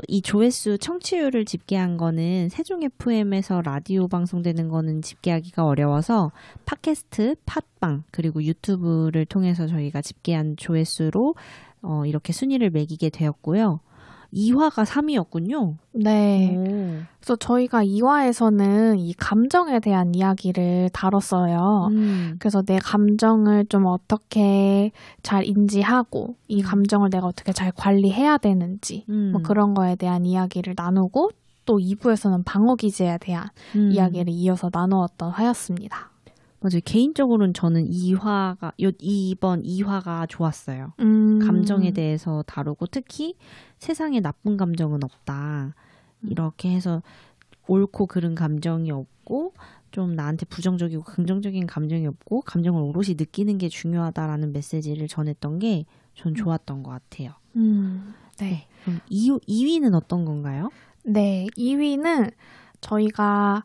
이 조회수 청취율을 집계한 거는 세종 FM에서 라디오 방송되는 거는 집계하기가 어려워서 팟캐스트, 팟빵 그리고 유튜브를 통해서 저희가 집계한 조회수로 이렇게 순위를 매기게 되었고요. 2화가 3위였군요. 네. 오. 그래서 저희가 2화에서는 이 감정에 대한 이야기를 다뤘어요. 그래서 내 감정을 좀 어떻게 잘 인지하고 이 감정을 내가 어떻게 잘 관리해야 되는지 뭐 그런 거에 대한 이야기를 나누고 또 2부에서는 방어기제에 대한 이야기를 이어서 나누었던 화였습니다. 맞아요. 개인적으로는 저는 이번 2화가 좋았어요. 감정에 대해서 다루고 특히 세상에 나쁜 감정은 없다. 이렇게 해서 옳고 그른 감정이 없고 좀 나한테 부정적이고 긍정적인 감정이 없고 감정을 오롯이 느끼는 게 중요하다라는 메시지를 전했던 게 전 좋았던 것 같아요. 네. 그럼 2위는 어떤 건가요? 네. 2위는 저희가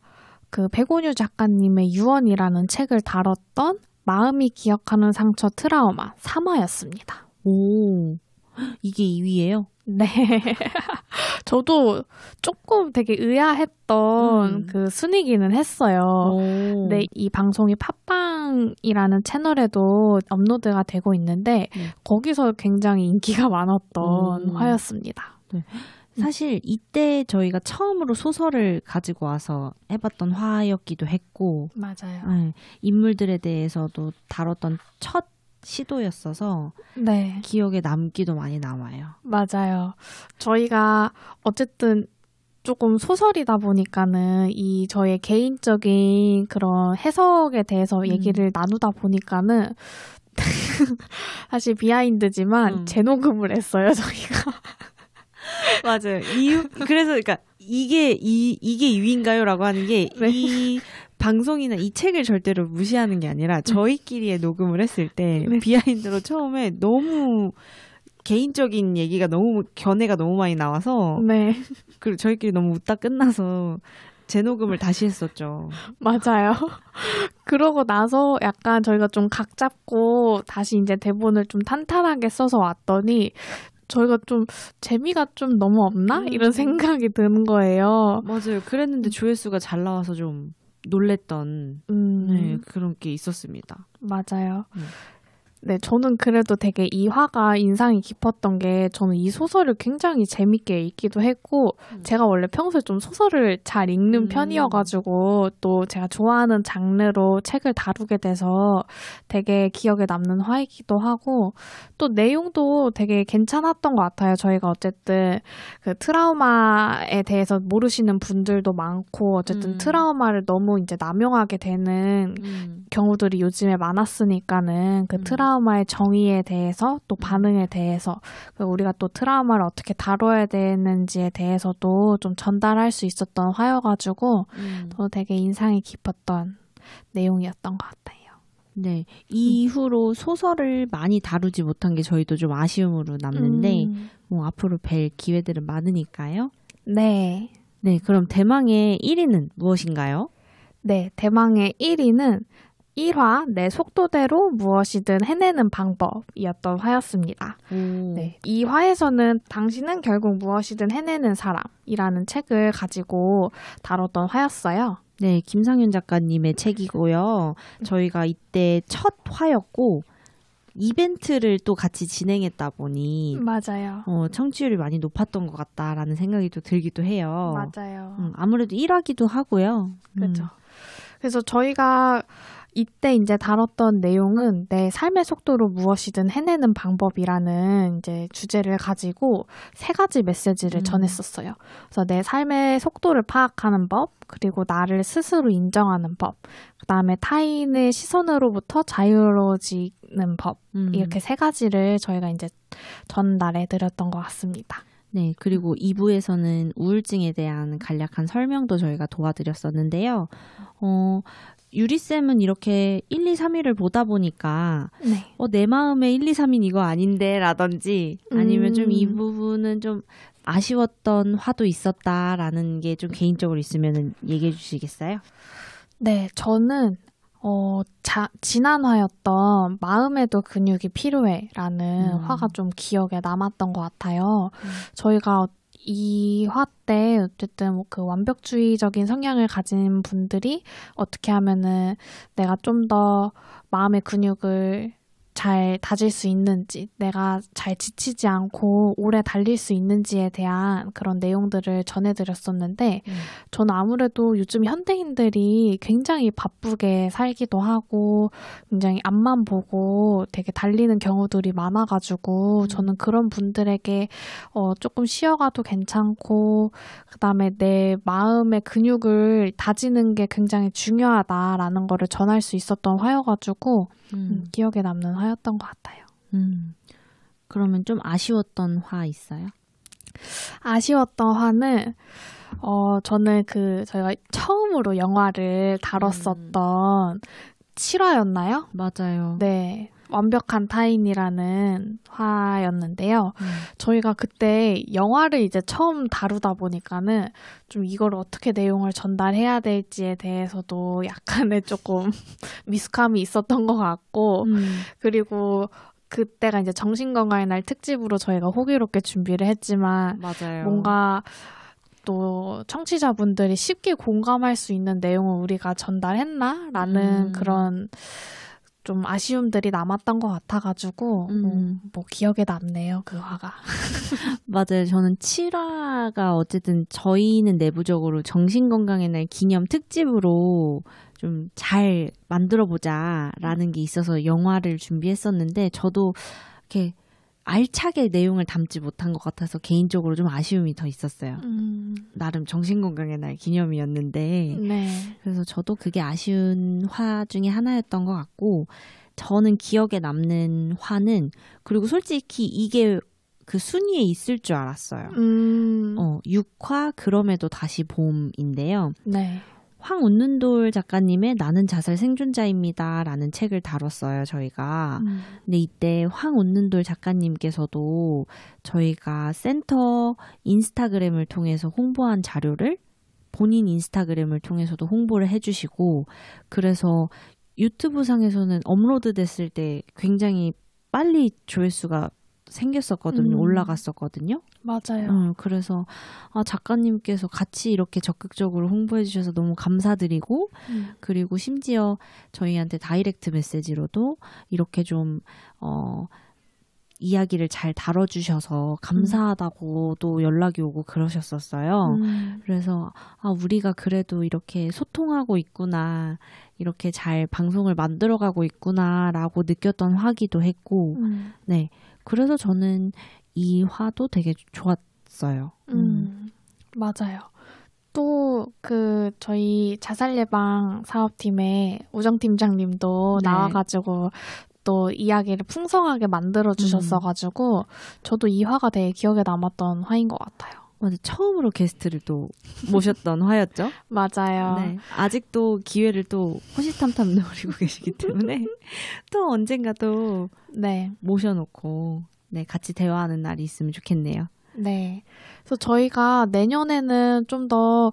그 백온유 작가님의 유언이라는 책을 다뤘던 마음이 기억하는 상처 트라우마 3화였습니다. 오, 이게 2위예요? 네. 저도 조금 되게 의아했던 그 순위기는 했어요. 근데 이 방송이 팟빵이라는 채널에도 업로드가 되고 있는데 거기서 굉장히 인기가 많았던 화였습니다. 네. 사실 이때 저희가 처음으로 소설을 가지고 와서 해봤던 화였기도 했고 맞아요. 네, 인물들에 대해서도 다뤘던 첫 시도였어서 네. 기억에 남기도 많이 남아요. 맞아요. 저희가 어쨌든 조금 소설이다 보니까는 이 저의 개인적인 그런 해석에 대해서 얘기를 나누다 보니까는 사실 비하인드지만 재녹음을 했어요, 저희가. 맞아요. 그래서 그러니까 이게 2위인가요라고 하는 게 이 방송이나 이 책을 절대로 무시하는 게 아니라 저희끼리의 녹음을 했을 때 비하인드로 처음에 너무 개인적인 얘기가 너무 견해가 너무 많이 나와서 그리고 저희끼리 너무 웃다 끝나서 재녹음을 다시 했었죠. 맞아요. 그러고 나서 약간 저희가 좀 각 잡고 다시 이제 대본을 좀 탄탄하게 써서 왔더니 저희가 좀 재미가 좀 너무 없나? 이런 생각이 드는 거예요. 맞아요. 그랬는데 조회수가 잘 나와서 좀 놀랬던 네, 그런 게 있었습니다. 맞아요. 네, 저는 그래도 되게 이 화가 인상이 깊었던 게 저는 이 소설을 굉장히 재밌게 읽기도 했고 제가 원래 평소에 좀 소설을 잘 읽는 편이어가지고 또 제가 좋아하는 장르로 책을 다루게 돼서 되게 기억에 남는 화이기도 하고 또 내용도 되게 괜찮았던 것 같아요. 저희가 어쨌든 그 트라우마에 대해서 모르시는 분들도 많고 어쨌든 트라우마를 너무 이제 남용하게 되는 경우들이 요즘에 많았으니까는 그 트라우마의 정의에 대해서 또 반응에 대해서 우리가 또 트라우마를 어떻게 다뤄야 되는지에 대해서도 좀 전달할 수 있었던 화여가지고 또 되게 인상이 깊었던 내용이었던 것 같아요. 네, 이후로 소설을 많이 다루지 못한 게 저희도 좀 아쉬움으로 남는데 뭐 앞으로 뵐 기회들은 많으니까요. 네. 네, 그럼 대망의 1위는 무엇인가요? 네, 대망의 1위는 1화 내 속도대로 무엇이든 해내는 방법이었던 화였습니다. 네, 이 화에서는 당신은 결국 무엇이든 해내는 사람이라는 책을 가지고 다뤘던 화였어요. 네, 김상윤 작가님의 책이고요. 저희가 이때 첫 화였고 이벤트를 또 같이 진행했다 보니 맞아요. 청취율이 많이 높았던 것 같다라는 생각이 또 들기도 해요. 맞아요. 아무래도 1화기도 하고요. 그렇죠. 그래서 저희가 이때 이제 다뤘던 내용은 내 삶의 속도로 무엇이든 해내는 방법이라는 이제 주제를 가지고 3가지 메시지를 전했었어요. 그래서 내 삶의 속도를 파악하는 법, 그리고 나를 스스로 인정하는 법, 그다음에 타인의 시선으로부터 자유로워지는 법, 이렇게 3가지를 저희가 이제 전달해 드렸던 것 같습니다. 네, 그리고 2부에서는 우울증에 대한 간략한 설명도 저희가 도와드렸었는데요. 유리쌤은 이렇게 1, 2, 3위를 보다 보니까 네. 내 마음에 1, 2, 3위는 이거 아닌데 라든지 아니면 좀 이 부분은 좀 아쉬웠던 화도 있었다라는 게 좀 개인적으로 있으면 얘기해 주시겠어요? 네, 저는 지난 화였던 마음에도 근육이 필요해라는 화가 좀 기억에 남았던 것 같아요. 저희가 이 화 때 어쨌든 그 완벽주의적인 성향을 가진 분들이 어떻게 하면은 내가 좀 더 마음의 근육을 잘 다질 수 있는지, 내가 잘 지치지 않고 오래 달릴 수 있는지에 대한 그런 내용들을 전해드렸었는데 저는 아무래도 요즘 현대인들이 굉장히 바쁘게 살기도 하고 굉장히 앞만 보고 되게 달리는 경우들이 많아가지고 저는 그런 분들에게 조금 쉬어가도 괜찮고 그다음에 내 마음의 근육을 다지는 게 굉장히 중요하다라는 거를 전할 수 있었던 화여가지고 기억에 남는 화였던 것 같아요. 그러면 좀 아쉬웠던 화 있어요? 아쉬웠던 화는 저는 저희가 처음으로 영화를 다뤘었던 7화였나요? 맞아요. 네. 완벽한 타인이라는 화였는데요. 저희가 그때 영화를 이제 처음 다루다 보니까는 좀 이걸 어떻게 내용을 전달해야 될지에 대해서도 약간의 조금 미숙함이 있었던 것 같고 그리고 그때가 이제 정신건강의 날 특집으로 저희가 호기롭게 준비를 했지만 맞아요. 뭔가 또 청취자분들이 쉽게 공감할 수 있는 내용을 우리가 전달했나? 라는 그런 좀 아쉬움들이 남았던 것 같아가지고 뭐 기억에 남네요, 그 화가. 맞아요. 저는 7화가 어쨌든 저희는 내부적으로 정신건강의 날 기념 특집으로 좀 잘 만들어보자라는 게 있어서 영화를 준비했었는데 저도 이렇게 알차게 내용을 담지 못한 것 같아서 개인적으로 좀 아쉬움이 더 있었어요. 나름 정신건강의 날 기념이었는데 네. 그래서 저도 그게 아쉬운 화 중에 하나였던 것 같고 저는 기억에 남는 화는 그리고 솔직히 이게 그 순위에 있을 줄 알았어요. 6화 그럼에도 다시 봄인데요. 네. 황운눈돌 작가님의 나는 자살 생존자입니다 라는 책을 다뤘어요, 저희가. 근데 이때 황운눈돌 작가님께서도 저희가 센터 인스타그램을 통해서 홍보한 자료를 본인 인스타그램을 통해서도 홍보를 해주시고 그래서 유튜브 상에서는 업로드 됐을 때 굉장히 빨리 조회수가 생겼었거든요. 올라갔었거든요. 맞아요. 그래서 작가님께서 같이 이렇게 적극적으로 홍보해 주셔서 너무 감사드리고 그리고 심지어 저희한테 다이렉트 메시지로도 이렇게 좀 이야기를 잘 다뤄주셔서 감사하다고도 연락이 오고 그러셨었어요. 그래서 우리가 그래도 이렇게 소통하고 있구나, 이렇게 잘 방송을 만들어가고 있구나라고 느꼈던 화기도 했고 네. 그래서 저는 이 화도 되게 좋았어요. 맞아요. 또 저희 자살예방 사업팀의 우정팀장님도 네. 나와가지고 또 이야기를 풍성하게 만들어 주셨어가지고 저도 이 화가 되게 기억에 남았던 화인 것 같아요. 맞아, 처음으로 게스트를 또 모셨던 화였죠. 맞아요. 네, 아직도 기회를 또 호시탐탐 노리고 계시기 때문에 또 언젠가 또 네. 모셔놓고 네, 같이 대화하는 날이 있으면 좋겠네요. 네. 그래서 저희가 내년에는 좀 더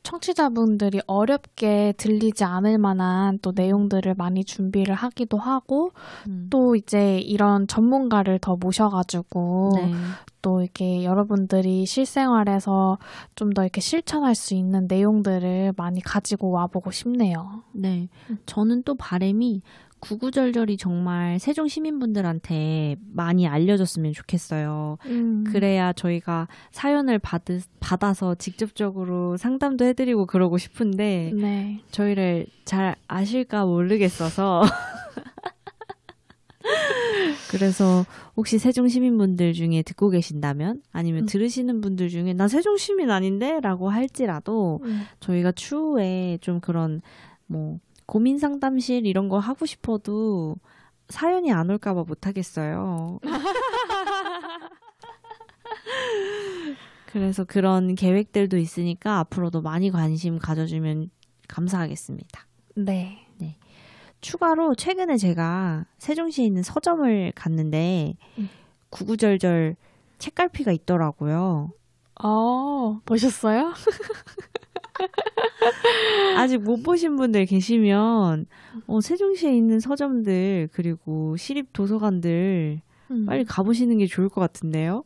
청취자분들이 어렵게 들리지 않을 만한 또 내용들을 많이 준비를 하기도 하고 또 이제 이런 전문가를 더 모셔가지고 네. 또 이렇게 여러분들이 실생활에서 좀 더 이렇게 실천할 수 있는 내용들을 많이 가지고 와보고 싶네요. 네. 저는 또 바람이 구구절절이 정말 세종 시민분들한테 많이 알려졌으면 좋겠어요. 그래야 저희가 사연을 받아서 직접적으로 상담도 해드리고 그러고 싶은데 네. 저희를 잘 아실까 모르겠어서 그래서 혹시 세종 시민분들 중에 듣고 계신다면 아니면 들으시는 분들 중에 나 세종 시민 아닌데? 라고 할지라도 저희가 추후에 좀 그런 뭐 고민 상담실 이런 거 하고 싶어도 사연이 안 올까 봐 못 하겠어요. 그래서 그런 계획들도 있으니까 앞으로도 많이 관심 가져주면 감사하겠습니다. 네. 추가로 최근에 제가 세종시에 있는 서점을 갔는데 구구절절 책갈피가 있더라고요. 보셨어요? 아직 못 보신 분들 계시면 세종시에 있는 서점들 그리고 시립 도서관들 빨리 가보시는 게 좋을 것 같은데요.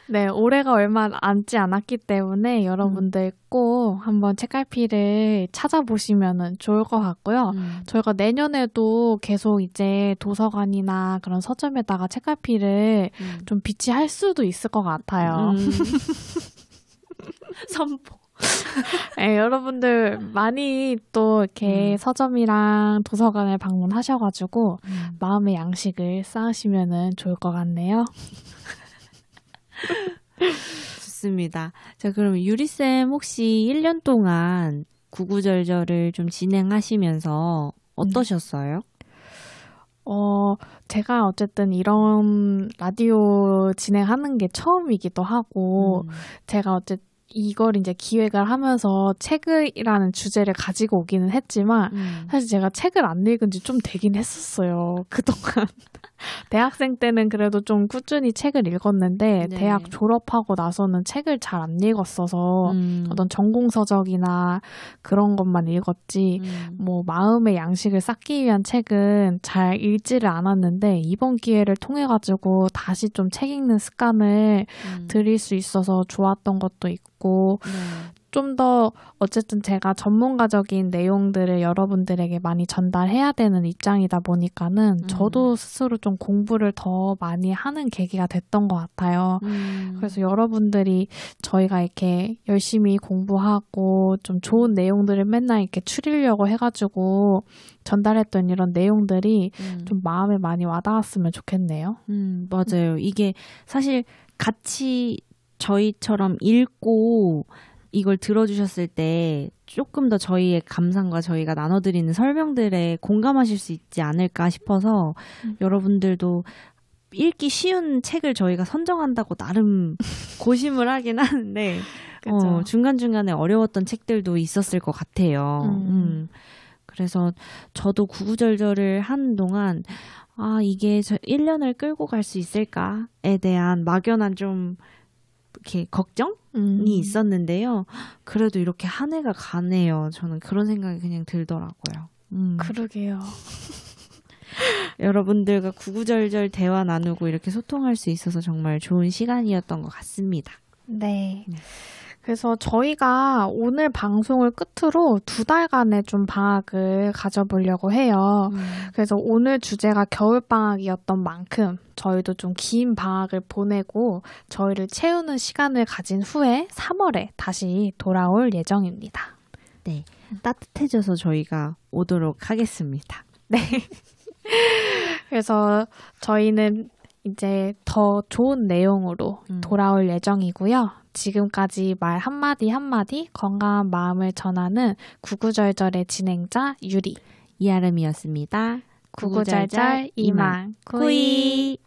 네, 올해가 얼마 남지 않았기 때문에 여러분들 꼭 한번 책갈피를 찾아보시면 좋을 것 같고요. 저희가 내년에도 계속 이제 도서관이나 그런 서점에다가 책갈피를 좀 비치할 수도 있을 것 같아요. 선포. 네, 여러분들 많이 또 이렇게 서점이랑 도서관을 방문하셔가지고 마음의 양식을 쌓으시면 좋을 것 같네요. 좋습니다. 자, 그럼 유리쌤 혹시 1년 동안 구구절절을 좀 진행하시면서 어떠셨어요? 제가 어쨌든 이런 라디오 진행하는 게 처음이기도 하고, 제가 이걸 이제 기획을 하면서 책이라는 주제를 가지고 오기는 했지만, 사실 제가 책을 안 읽은 지 좀 되긴 했었어요. 그동안. 대학생 때는 그래도 좀 꾸준히 책을 읽었는데, 네. 대학 졸업하고 나서는 책을 잘 안 읽었어서, 어떤 전공서적이나 그런 것만 읽었지, 뭐, 마음의 양식을 쌓기 위한 책은 잘 읽지를 않았는데, 이번 기회를 통해가지고 다시 좀 책 읽는 습관을 들일 수 있어서 좋았던 것도 있고, 좀 더 어쨌든 제가 전문가적인 내용들을 여러분들에게 많이 전달해야 되는 입장이다 보니까는 저도 스스로 좀 공부를 더 많이 하는 계기가 됐던 것 같아요. 그래서 여러분들이 저희가 이렇게 열심히 공부하고 좀 좋은 내용들을 맨날 이렇게 추리려고 해가지고 전달했던 이런 내용들이 좀 마음에 많이 와닿았으면 좋겠네요. 맞아요. 이게 사실 같이 저희처럼 읽고 이걸 들어주셨을 때 조금 더 저희의 감상과 저희가 나눠드리는 설명들에 공감하실 수 있지 않을까 싶어서 여러분들도 읽기 쉬운 책을 저희가 선정한다고 나름 고심을 하긴 하는데 중간중간에 어려웠던 책들도 있었을 것 같아요. 그래서 저도 구구절절을 하는 동안 이게 1년을 끌고 갈 수 있을까에 대한 막연한 좀 이렇게 걱정이 있었는데요. 그래도 이렇게 한 해가 가네요. 저는 그런 생각이 그냥 들더라고요. 그러게요. 여러분들과 구구절절 대화 나누고 이렇게 소통할 수 있어서 정말 좋은 시간이었던 것 같습니다. 네. 그래서 저희가 오늘 방송을 끝으로 2달간의 좀 방학을 가져보려고 해요. 그래서 오늘 주제가 겨울방학이었던 만큼 저희도 좀 긴 방학을 보내고 저희를 채우는 시간을 가진 후에 3월에 다시 돌아올 예정입니다. 네. 따뜻해져서 저희가 오도록 하겠습니다. 네. 그래서 저희는 이제 더 좋은 내용으로 돌아올 예정이고요. 지금까지 말 한마디 한마디 건강한 마음을 전하는 구구절절의 진행자 유리 이아름이었습니다. 구구절절 이만 쿠이